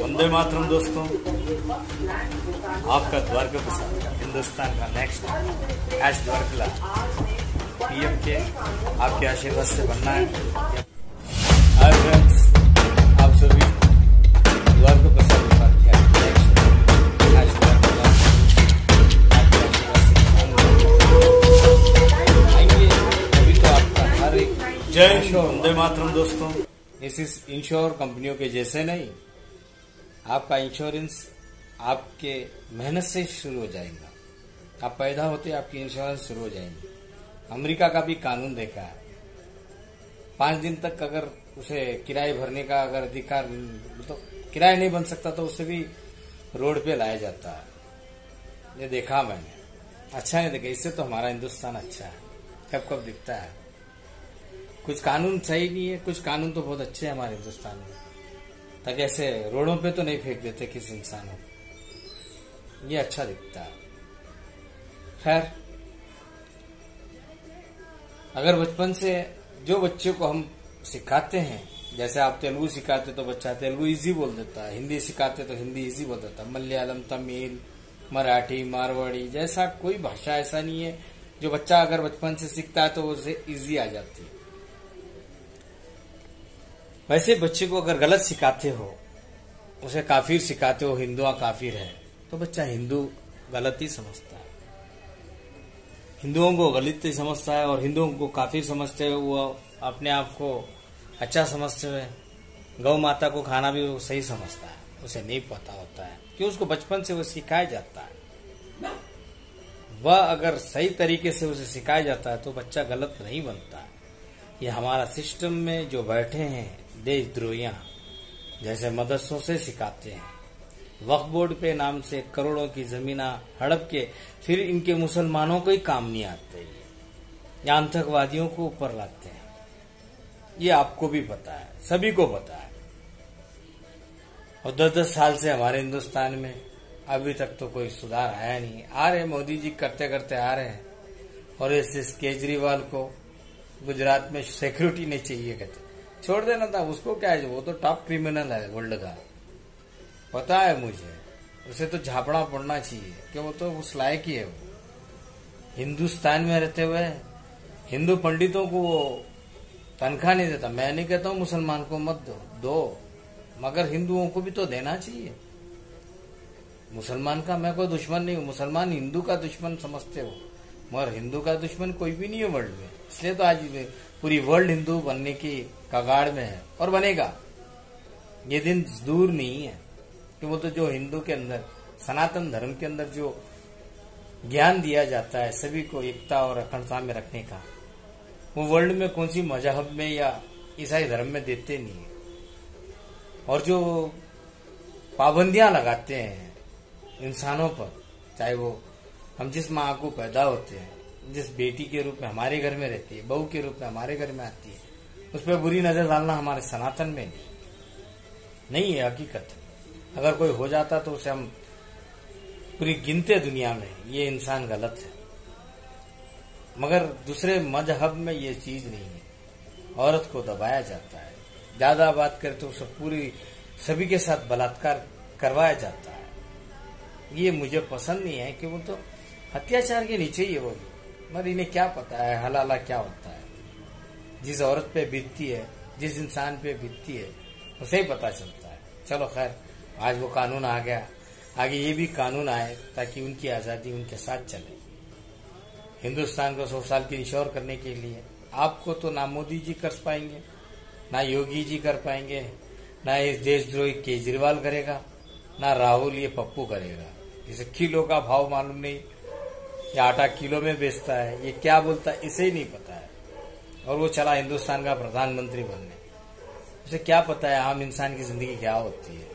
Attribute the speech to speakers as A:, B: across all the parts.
A: वंदे मातरम दोस्तों, आपका द्वारका प्रसाद हिंदुस्तान का नेक्स्ट एश द्वारकला पीएम के आपके आशीर्वाद से बनना है। हाय फ्रेंड्स, आप सभी द्वारका प्रसाद उपाध्याय नेक्स्ट एश द्वारकला आपके आशीर्वाद से आएंगे। अभी तो आपका हर एक जय वंदे मातरम दोस्तों। इस इंश्योर कंपनियों के जैसे नहीं, आपका इंश्योरेंस आपके मेहनत से शुरू हो जाएगा। आप पैदा होते आपकी इंश्योरेंस शुरू हो जाएंगी। अमेरिका का भी कानून देखा है, 5 दिन तक अगर उसे किराए भरने का अगर अधिकार तो किराया नहीं बन सकता तो उसे भी रोड पे लाया जाता है। ये देखा मैंने, अच्छा नहीं देखा। इससे तो हमारा हिंदुस्तान अच्छा है, कब कब दिखता है। कुछ कानून सही नहीं है, कुछ कानून तो बहुत अच्छे हैं हमारे हिंदुस्तान में, ताकि ऐसे रोडों पे तो नहीं फेंक देते किसी इंसान को। ये अच्छा दिखता है। खैर, अगर बचपन से जो बच्चे को हम सिखाते हैं, जैसे आप तेलुगु सिखाते तो बच्चा तेलुगु इजी बोल देता है, हिंदी सिखाते तो हिंदी इजी बोल देता है, मलयालम, तमिल, मराठी, मारवाड़ी, जैसा कोई भाषा ऐसा नहीं है जो बच्चा अगर बचपन से सीखता है तो उसे इजी आ जाती है। वैसे बच्चे को अगर गलत सिखाते हो, उसे काफिर सिखाते हो, हिंदुआ काफिर है, तो बच्चा हिंदू गलत ही समझता है, हिंदुओं को गलत ही समझता है और हिंदुओं को काफिर समझते हुए वो अपने आप को अच्छा समझते हुए गौ माता को खाना भी वो सही समझता है। उसे नहीं पता होता है कि उसको बचपन से वो सिखाया जाता है। वह अगर सही तरीके से उसे सिखाया जाता है तो बच्चा गलत नहीं बनता है। ये हमारा सिस्टम में जो बैठे हैं देशद्रोहियां, जैसे मदरसों से सिखाते हैं, वक्फ बोर्ड पे नाम से करोड़ों की जमीना हड़प के फिर इनके मुसलमानों को ही काम नहीं आते, या आतंकवादियों को ऊपर लाते हैं। ये आपको भी पता है, सभी को पता है। और 10-10 साल से हमारे हिंदुस्तान में अभी तक तो कोई सुधार आया नहीं। आ रहे मोदी जी करते करते आ रहे हैं, और इस केजरीवाल को गुजरात में सिक्योरिटी नहीं चाहिए कहते, छोड़ देना था उसको। क्या है, वो तो टॉप क्रिमिनल है वर्ल्ड का, पता है मुझे। उसे तो झापड़ा पड़ना चाहिए कि वो तो उस लायक ही है। वो हिंदुस्तान में रहते हुए हिंदू पंडितों को वो तनख्वाह नहीं देता। मैं नहीं कहता हूँ मुसलमान को मत दो, मगर हिंदुओं को भी तो देना चाहिए। मुसलमान का मैं कोई दुश्मन नहीं हूँ, मुसलमान हिंदू का दुश्मन समझते हो, मगर हिंदू का दुश्मन कोई भी नहीं है वर्ल्ड में। इसलिए तो आज पूरी वर्ल्ड हिंदू बनने की कगाड़ में है और बनेगा। ये दिन दूर नहीं है कि वो तो जो हिंदू के अंदर, सनातन धर्म के अंदर जो ज्ञान दिया जाता है सभी को एकता और अखंडता में रखने का, वो वर्ल्ड में कौन सी मजहब में या ईसाई धर्म में देते नहीं है। और जो पाबंदियां लगाते हैं इंसानों पर, चाहे वो हम जिस माँ को पैदा होते हैं, जिस बेटी के रूप में हमारे घर में रहती है, बहू के रूप में हमारे घर में आती है, उस पर बुरी नजर डालना हमारे सनातन में नहीं है हकीकत। अगर कोई हो जाता तो उसे हम पूरी गिनते दुनिया में, ये इंसान गलत है। मगर दूसरे मजहब में ये चीज नहीं है, औरत को दबाया जाता है। ज्यादा बात करे तो उसे पूरी सभी के साथ बलात्कार करवाया जाता है। ये मुझे पसंद नहीं है कि वो तो अत्याचार के नीचे ही है वो, मगर इन्हें क्या पता है हलाला क्या होता है। जिस औरत पे बीतती है, जिस इंसान पे बीतती है, उसे ही पता चलता है। चलो खैर, आज वो कानून आ गया, आगे ये भी कानून आए ताकि उनकी आजादी उनके साथ चले। हिंदुस्तान को 100 साल की इंश्योर करने के लिए आपको तो ना मोदी जी कर पाएंगे, ना योगी जी कर पाएंगे, ना इस देशद्रोही केजरीवाल करेगा, ना राहुल ये पप्पू करेगा। इसे किलो का भाव मालूम नहीं, या आटा किलो में बेचता है, ये क्या बोलता है इसे ही नहीं पता है। और वो चला हिंदुस्तान का प्रधानमंत्री बनने, उसे क्या पता है आम इंसान की जिंदगी क्या होती है।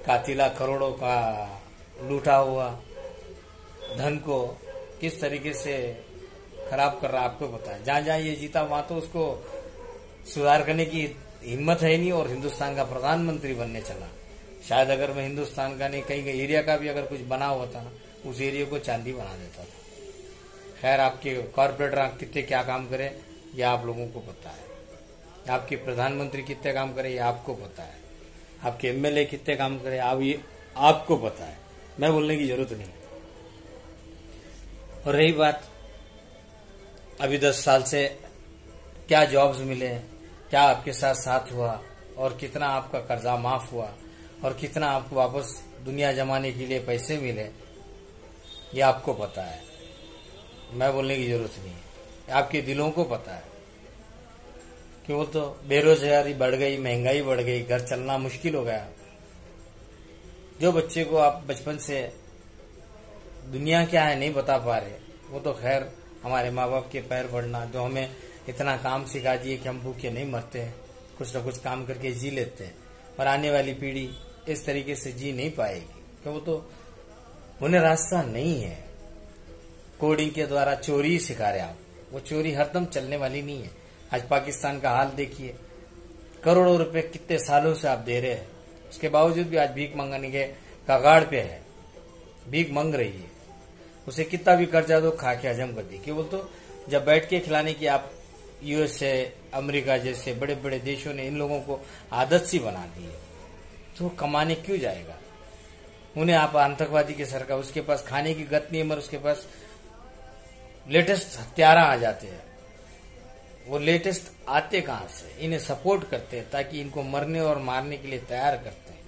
A: कातिला करोड़ों का लूटा हुआ धन को किस तरीके से खराब कर रहा है आपको पता है। जहां जहां ये जीता वहां तो उसको सुधार करने की हिम्मत है नहीं, और हिंदुस्तान का प्रधानमंत्री बनने चला। शायद अगर मैं हिंदुस्तान का नहीं, कहीं एरिया का भी अगर कुछ बना हुआ था ना, उस एरिया को चांदी बना देता था। खैर, आपके कॉर्पोरेटर कितने क्या काम करे ये आप लोगों को पता है, आपके प्रधानमंत्री कितने काम करे ये आपको पता है। आपके एमएलए कितने काम करे, आप ये आपको पता है, मैं बोलने की जरूरत नहीं। और रही बात अभी 10 साल से क्या जॉब्स मिले, क्या आपके साथ साथ हुआ, और कितना आपका कर्जा माफ हुआ, और कितना आपको वापस दुनिया जमाने के लिए पैसे मिले, ये आपको पता है, मैं बोलने की जरूरत नहीं है। आपके दिलों को पता है कि वो तो बेरोजगारी बढ़ गई, महंगाई बढ़ गई, घर चलना मुश्किल हो गया। जो बच्चे को आप बचपन से दुनिया क्या है नहीं बता पा रहे, वो तो खैर हमारे माँ बाप के पैर पड़ना, जो हमें इतना काम सिखा दिए कि हम भूखे नहीं मरते हैं, कुछ न कुछ काम करके जी लेते हैं। और आने वाली पीढ़ी इस तरीके से जी नहीं पाएगी, कि वो तो उन्हें रास्ता नहीं है। कोडिंग के द्वारा चोरी ही सिखा रहे आप, वो चोरी हरदम चलने वाली नहीं है। आज पाकिस्तान का हाल देखिए, करोड़ों रुपए कितने सालों से आप दे रहे हैं, उसके बावजूद भी आज भीख मांगने के कगाड़ पे है, भीख मांग रही है। उसे कितना भी कर्जा दो, खा के हजम कर दी। कि वो तो जब बैठ के खिलाने की आप यूएसए, अमेरिका जैसे बड़े बड़े देशों ने इन लोगों को आदत सी बना दी है, तो कमाने क्यों जाएगा? उन्हें आप आतंकवादी के सरकार, उसके पास खाने की गत नहीं है, मगर उसके पास लेटेस्ट हथियार आ जाते हैं। वो लेटेस्ट आते कहां से? इन्हें सपोर्ट करते हैं ताकि इनको मरने और मारने के लिए तैयार करते हैं।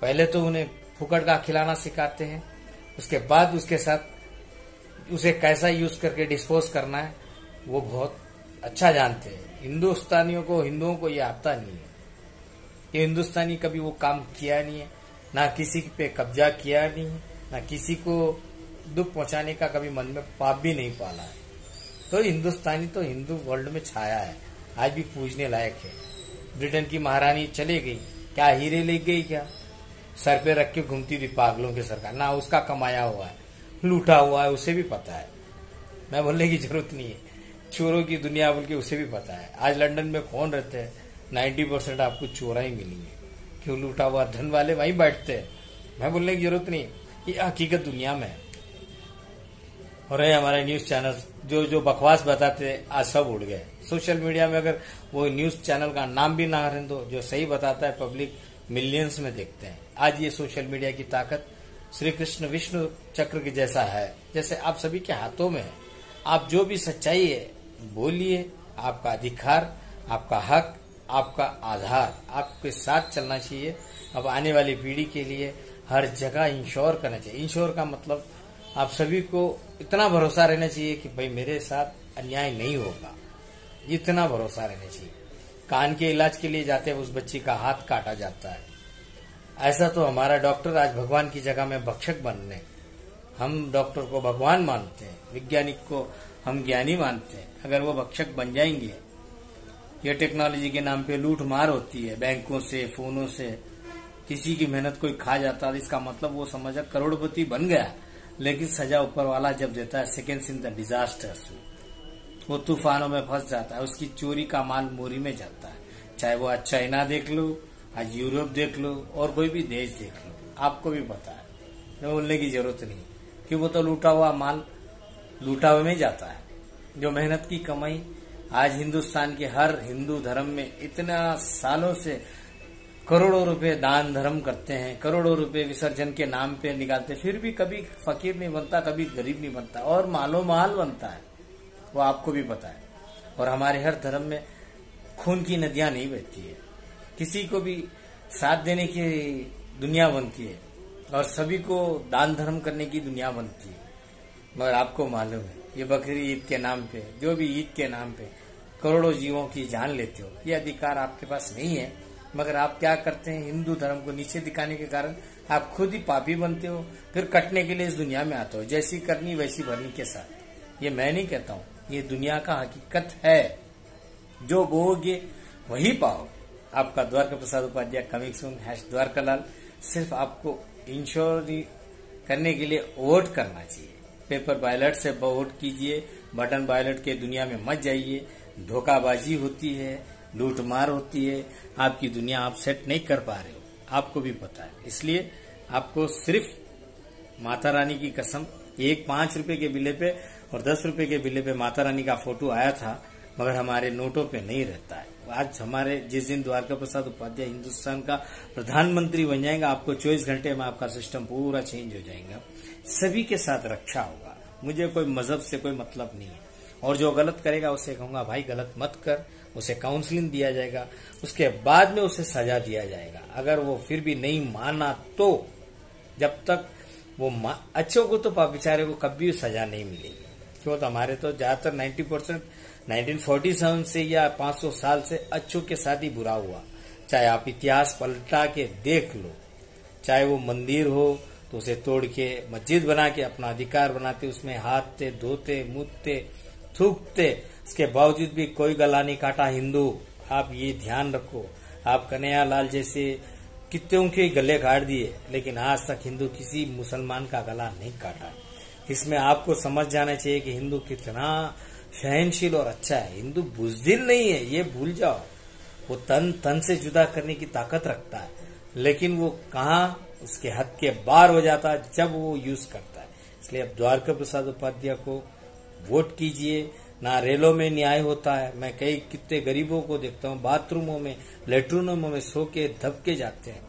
A: पहले तो उन्हें फुकट का खिलाना सिखाते हैं, उसके बाद उसके साथ उसे कैसा यूज करके डिस्पोज करना है वो बहुत अच्छा जानते हैं। हिंदुस्तानियों को, हिंदुओं को ये आता नहीं है कि हिंदुस्तानी कभी वो काम किया नहीं है, ना किसी पे कब्जा किया नहीं है, ना किसी को दुख पहुंचाने का कभी मन में पाप भी नहीं पाला है। तो हिंदुस्तानी तो हिंदू वर्ल्ड में छाया है, आज भी पूजने लायक है। ब्रिटेन की महारानी चले गई, क्या हीरे ले गई क्या? सर पे रख के घूमती थी पागलों की सरकार, ना उसका कमाया हुआ है, लूटा हुआ है, उसे भी पता है, मैं बोलने की जरूरत नहीं है। चोरों की दुनिया बोल के उसे भी पता है। आज लंदन में कौन रहते हैं? 90% आपको चोरा ही मिलेंगे, क्यों? लूटा हुआ धन वाले वहीं बैठते हैं, मैं बोलने की जरूरत नहीं, ये हकीकत दुनिया में है। और हमारे न्यूज चैनल जो बकवास बताते आज सब उड़ गए। सोशल मीडिया में अगर वो न्यूज चैनल का नाम भी ना रहने दो, जो सही बताता है पब्लिक मिलियंस में देखते हैं। आज ये सोशल मीडिया की ताकत श्री कृष्ण विष्णु चक्र की जैसा है, जैसे आप सभी के हाथों में है। आप जो भी सच्चाई है बोलिए, आपका अधिकार, आपका हक, आपका आधार, आपके साथ चलना चाहिए। अब आने वाली पीढ़ी के लिए हर जगह इंश्योर करना चाहिए। इंश्योर का मतलब आप सभी को इतना भरोसा रहना चाहिए कि भाई मेरे साथ अन्याय नहीं होगा, इतना भरोसा रहना चाहिए। कान के इलाज के लिए जाते हैं, उस बच्ची का हाथ काटा जाता है। ऐसा तो हमारा डॉक्टर आज भगवान की जगह में भक्षक बनने, हम डॉक्टर को भगवान मानते हैं, वैज्ञानिक को हम ज्ञानी मानते हैं। अगर वो भक्षक बन जाएंगे, ये टेक्नोलॉजी के नाम पे लूट मार होती है, बैंकों से, फोनों से, किसी की मेहनत कोई खा जाता है, इसका मतलब वो समझा करोड़पति बन गया। लेकिन सजा ऊपर वाला जब देता है, सेकेंड्स इन द डिजास्टर्स, वो तूफानों में फंस जाता है, उसकी चोरी का माल मोरी में जाता है। चाहे वो आज चाइना देख लो, आज यूरोप देख लो, और कोई भी देश देख लो, आपको भी पता है, बोलने की जरूरत नहीं कि वो तो लूटा हुआ माल लूटा हुआ में जाता है। जो मेहनत की कमाई आज हिंदुस्तान के हर हिंदू धर्म में इतना सालों से करोड़ों रुपए दान धर्म करते हैं, करोड़ों रुपए विसर्जन के नाम पे निकालते, फिर भी कभी फकीर नहीं बनता, कभी गरीब नहीं बनता, और मालो माल बनता है, वो आपको भी पता है। और हमारे हर धर्म में खून की नदियां नहीं बहती है, किसी को भी साथ देने की दुनिया बनती है, और सभी को दान धर्म करने की दुनिया बनती है। मगर आपको मालूम है, ये बकरी ईद के नाम पे, जो भी ईद के नाम पे करोड़ों जीवों की जान लेते हो, ये अधिकार आपके पास नहीं है। मगर आप क्या करते हैं? हिंदू धर्म को नीचे दिखाने के कारण आप खुद ही पापी बनते हो, फिर कटने के लिए इस दुनिया में आते हो, जैसी करनी वैसी भरनी के साथ। ये मैं नहीं कहता हूँ, ये दुनिया का हकीकत है। जो बोओगे वही पाओगे। आपका द्वारका प्रसाद उपाध्याय, कमिंग सून, #द्वारकालाल। सिर्फ आपको इंश्योर करने के लिए वोट करना चाहिए। पेपर बैलेट से वोट कीजिए, बटन बैलेट के दुनिया में मत जाइए। धोखाबाजी होती है, लूटमार होती है, आपकी दुनिया आप सेट नहीं कर पा रहे हो, आपको भी पता है। इसलिए आपको सिर्फ माता रानी की कसम, एक 5 रुपए के बिल्ले पे और 10 रुपए के बिल्ले पे माता रानी का फोटो आया था, मगर हमारे नोटों पे नहीं रहता है। आज हमारे जिस दिन द्वारका प्रसाद उपाध्याय हिंदुस्तान का प्रधानमंत्री बन जाएगा, आपको 24 घंटे में आपका सिस्टम पूरा चेंज हो जाएगा। सभी के साथ रक्षा होगा। मुझे कोई मजहब से कोई मतलब नहीं है, और जो गलत करेगा उसे कहूंगा भाई गलत मत कर, उसे काउंसलिंग दिया जाएगा, उसके बाद में उसे सजा दिया जाएगा। अगर वो फिर भी नहीं माना तो जब तक वो अच्छों को तो बेचारे को कभी सजा नहीं मिलेगी। क्यों? तो हमारे तो ज्यादातर 90% 1947 से या 500 साल से अच्छों के साथ ही बुरा हुआ। चाहे आप इतिहास पलटा के देख लो, चाहे वो मंदिर हो तो उसे तोड़ के मस्जिद बना के अपना अधिकार बनाते, उसमें हाथते, धोते, मुतते, थूकते, इसके बावजूद भी कोई गला नहीं काटा हिंदू। आप ये ध्यान रखो। आप कन्हैया लाल जैसे कितनों के गले काट दिए, लेकिन आज तक हिंदू किसी मुसलमान का गला नहीं काटा। इसमें आपको समझ जाना चाहिए कि हिंदू कितना सहनशील और अच्छा है। हिंदू बुज़दिल नहीं है, ये भूल जाओ। वो तन से जुदा करने की ताकत रखता है, लेकिन वो कहाँ उसके हद के बाहर हो जाता है जब वो यूज करता है। इसलिए अब द्वारका प्रसाद उपाध्याय को वोट कीजिए। ना रेलों में न्याय होता है। मैं कई कितने गरीबों को देखता हूँ बाथरूमों में, लेटरिनों में सो के धब के जाते हैं।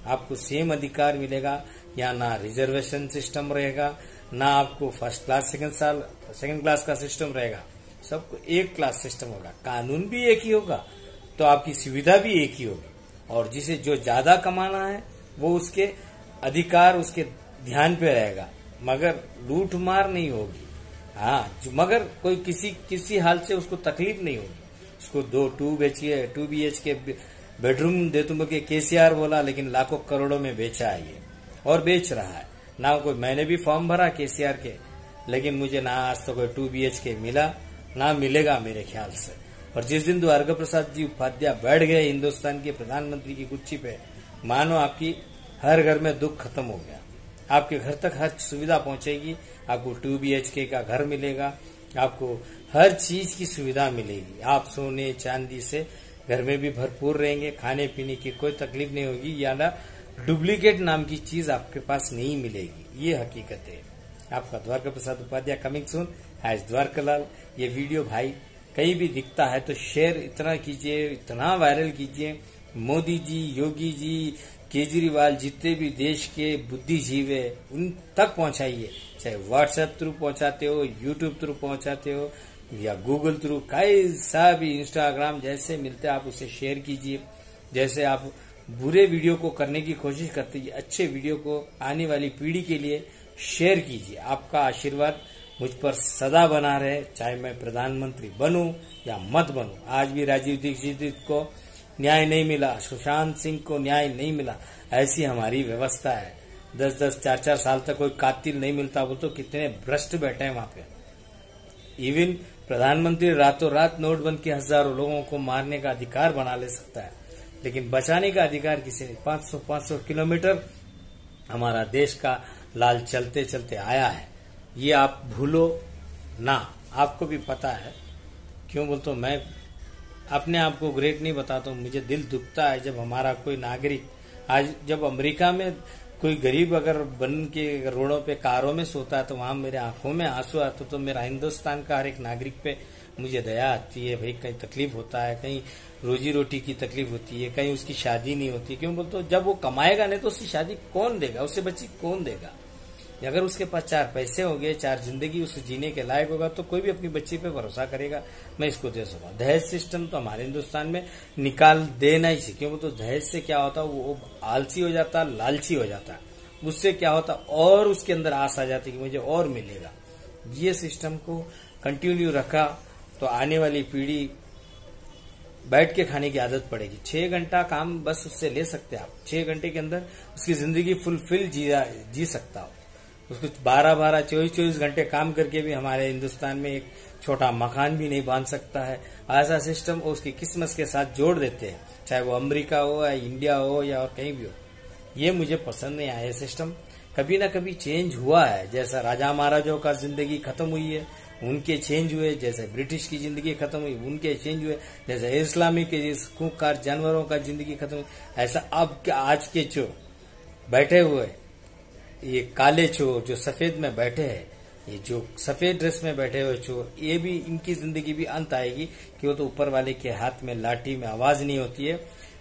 A: आपको सेम अधिकार मिलेगा। यहाँ ना रिजर्वेशन सिस्टम रहेगा, ना आपको फर्स्ट क्लास सेकंड क्लास का सिस्टम रहेगा। सबको एक क्लास सिस्टम होगा। कानून भी एक ही होगा, तो आपकी सुविधा भी एक ही होगी। और जिसे जो ज्यादा कमाना है वो उसके अधिकार उसके ध्यान पे रहेगा, मगर लूट मार नहीं होगी। हाँ, मगर कोई किसी हाल से उसको तकलीफ नहीं होगी। उसको 2 BHK बेडरूम दे तुम के केसीआर बोला, लेकिन लाखों करोड़ों में बेचा है ये, और बेच रहा है ना। कोई मैंने भी फॉर्म भरा केसीआर के, लेकिन मुझे ना आज तो कोई 2 BHK मिला, ना मिलेगा मेरे ख्याल से। और जिस दिन द्वारका प्रसाद जी उपाध्याय बैठ गए हिंदुस्तान के प्रधानमंत्री की कुर्सी पे, मानो आपकी हर घर में दुख खत्म हो गया। आपके घर तक हर सुविधा पहुंचेगी। आपको 2 BHK का घर मिलेगा, आपको हर चीज की सुविधा मिलेगी। आप सोने चांदी से घर में भी भरपूर रहेंगे, खाने पीने की कोई तकलीफ नहीं होगी, या ना डुप्लीकेट नाम की चीज आपके पास नहीं मिलेगी। ये हकीकत है। आपका Dwarka Prasad Upadhyay coming soon as द्वारकालाल। ये वीडियो भाई कहीं भी दिखता है तो शेयर इतना कीजिए, इतना वायरल कीजिए। मोदी जी, योगी जी, केजरीवाल, जितने भी देश के बुद्धिजीवी है उन तक पहुंचाइए। चाहे व्हाट्सएप थ्रू पहुंचाते हो, यूट्यूब थ्रू पहुंचाते हो, या गूगल थ्रू, कैसा भी, इंस्टाग्राम जैसे मिलते आप उसे शेयर कीजिए। जैसे आप बुरे वीडियो को करने की कोशिश करते हैं, अच्छे वीडियो को आने वाली पीढ़ी के लिए शेयर कीजिए। आपका आशीर्वाद मुझ पर सदा बना रहे, चाहे मैं प्रधानमंत्री बनूं या मत बनूं। आज भी राजीव दीक्षित को न्याय नहीं मिला, सुशांत सिंह को न्याय नहीं मिला, ऐसी हमारी व्यवस्था है। 10-10, 4-4 साल तक कोई कातिल नहीं मिलता। वो तो कितने भ्रष्ट बैठे हैं वहां पे। इवन प्रधानमंत्री रातों रात नोटबंदी के हजारों लोगों को मारने का अधिकार बना ले सकता है, लेकिन बचाने का अधिकार किसी ने। 500 किलोमीटर हमारा देश का लाल चलते चलते आया है, ये आप भूलो ना। आपको भी पता है। क्यों बोलते हो? मैं अपने आप को ग्रेट नहीं बताता हूँ। मुझे दिल दुखता है जब हमारा कोई नागरिक, आज जब अमेरिका में कोई गरीब अगर बन के रोडों पे कारों में सोता है तो वहां मेरे आंखों में आंसू आते। तो मेरा हिंदुस्तान का हर एक नागरिक पे मुझे दया आती है। भाई कहीं तकलीफ होता है, कहीं रोजी रोटी की तकलीफ होती है, कहीं उसकी शादी नहीं होती। क्यों बोलते हो? जब वो कमाएगा नहीं तो उसकी शादी कौन देगा, उससे बच्ची कौन देगा? अगर उसके पास 4 पैसे हो गए, 4 जिंदगी उसे जीने के लायक होगा, तो कोई भी अपनी बच्ची पे भरोसा करेगा मैं इसको दे सकूंगा। दहेज सिस्टम तो हमारे हिंदुस्तान में निकाल देना ही चाहिए। क्यों? तो दहेज से क्या होता है, वो आलसी हो जाता है, लालची हो जाता है। उससे क्या होता, और उसके अंदर आस आ जाती है कि मुझे और मिलेगा। ये सिस्टम को कंटिन्यू रखा तो आने वाली पीढ़ी बैठ के खाने की आदत पड़ेगी। 6 घंटा काम बस उससे ले सकते हैं आप। 6 घंटे के अंदर उसकी जिंदगी फुलफिल जी सकता हो। उसको 12-12, 24-24 घंटे काम करके भी हमारे हिंदुस्तान में एक छोटा मकान भी नहीं बांध सकता है। ऐसा सिस्टम उसकी किस्मत के साथ जोड़ देते हैं, चाहे वो अमेरिका हो या इंडिया हो या और कहीं भी हो। ये मुझे पसंद नहीं आया सिस्टम। कभी ना कभी चेंज हुआ है। जैसा राजा महाराजाओं का जिंदगी खत्म हुई है, उनके चेंज हुए। जैसे ब्रिटिश की जिंदगी खत्म हुई, उनके चेंज हुए। जैसे इस्लामी के खूंखार जानवरों का जिंदगी खत्म हुई, ऐसा अब आज के जो बैठे हुए ये काले चोर जो सफेद में बैठे हैं, ये जो सफेद ड्रेस में बैठे हुए चोर, ये भी इनकी जिंदगी भी अंत आएगी कि वो तो ऊपर वाले के हाथ में लाठी में आवाज नहीं होती है।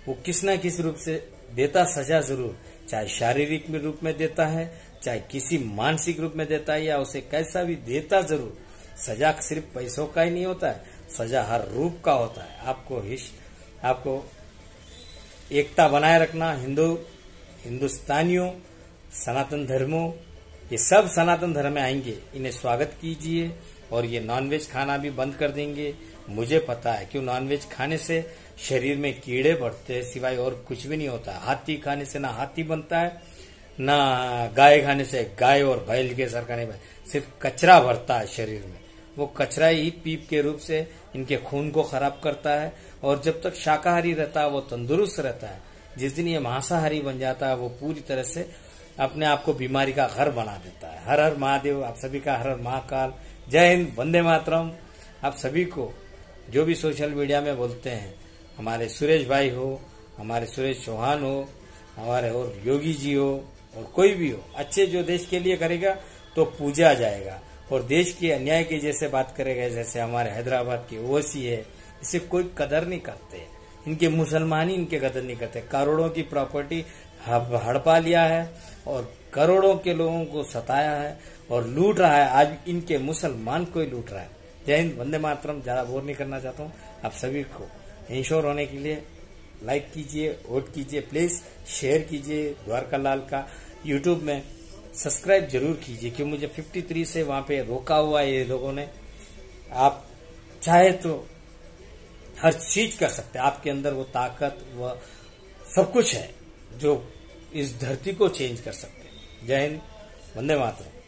A: वो किस न किस रूप से देता सजा जरूर, चाहे शारीरिक रूप में देता है, चाहे किसी मानसिक रूप में देता है, या उसे कैसा भी देता जरूर। सजा सिर्फ पैसों का ही नहीं होता है, सजा हर रूप का होता है। आपको एकता बनाए रखना, हिंदुस्तानियों, सनातन धर्मों, ये सब सनातन धर्म में आएंगे, इन्हें स्वागत कीजिए। और ये नॉनवेज खाना भी बंद कर देंगे। मुझे पता है क्यों नॉनवेज खाने से शरीर में कीड़े बढ़ते हैं, सिवाय और कुछ भी नहीं होता। हाथी खाने से ना हाथी बनता है, ना गाय खाने से गाय और बैल के सर का नहीं बनता, सिर्फ कचरा भरता है शरीर में। वो कचरा ही पीप के रूप से इनके खून को खराब करता है। और जब तक शाकाहारी रहता है वो तंदुरुस्त रहता है। जिस दिन ये मांसाहारी बन जाता है वो पूरी तरह से अपने आप को बीमारी का घर बना देता है। हर हर महादेव, आप सभी का हर हर महाकाल। जय हिंद, वंदे मातरम। आप सभी को जो भी सोशल मीडिया में बोलते हैं, हमारे सुरेश भाई हो, हमारे सुरेश चौहान हो, हमारे और योगी जी हो, और कोई भी हो, अच्छे जो देश के लिए करेगा तो पूजा जाएगा। और देश के अन्याय की जैसे बात करेगा, जैसे हमारे हैदराबाद की ओवैसी है, इसे कोई कदर नहीं करते। इनके मुसलमान ही इनके कदर नहीं करते। करोड़ों की प्रॉपर्टी हड़पा लिया है और करोड़ों के लोगों को सताया है और लूट रहा है। आज इनके मुसलमान को ही लूट रहा है। जय हिंद, वंदे मातरम। ज्यादा बोर नहीं करना चाहता हूँ। आप सभी को इंश्योर होने के लिए लाइक कीजिए, वोट कीजिए, प्लीज शेयर कीजिए। द्वारका लाल का यूट्यूब में सब्सक्राइब जरूर कीजिए, क्योंकि मुझे 53 से वहां पे रोका हुआ है ये लोगों ने। आप चाहे तो हर चीज कर सकते हैं, आपके अंदर वो ताकत, वो सब कुछ है जो इस धरती को चेंज कर सकते हैं। जय हिंद, वंदे मातरम।